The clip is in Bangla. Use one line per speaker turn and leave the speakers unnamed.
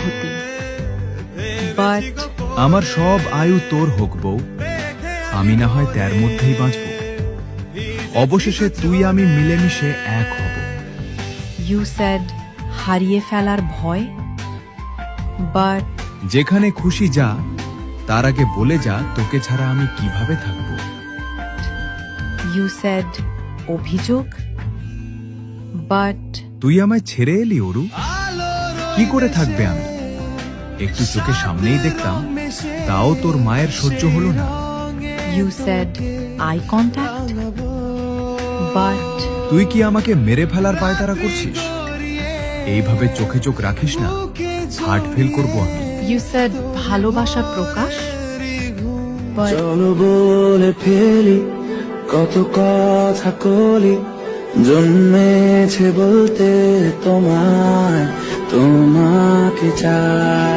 ভূতি বাট
আমার সব আয়ু তোর হোক বউ, আমি না হয় তার মধ্যেই বাঁচব। অবশেষে তুই আমি মিলেমিশে এক হব।
ইউ স্যাড হারিয়ে ফেলার ভয়, বাট
যেখানে খুশি যা, তার আগে বলে যা তোকে ছাড়া আমি কিভাবে থাকব।
ইউ স্যাড অভিযোগ, বাট
তুই আমায় ছেড়ে এলি অরু, কি করে থাকবে আমি? একটু চোখে সামনেই দেখতাম, তাও তোর মায়ের সহ্য হলো না।
You sad eye contact, but
তুই কি আমাকে মেরে ফেলার পায়তারা করছিস? এইভাবে চোখে চোখ রাখিস না, হার্ট ফেল করবো আমি।
ইউ স্যাড ভালোবাসার প্রকাশ, বাট
চলো বলে ফেলি কত কথা কলি, জন্মেছে বলতে তোমায়, তোমাকে চাই।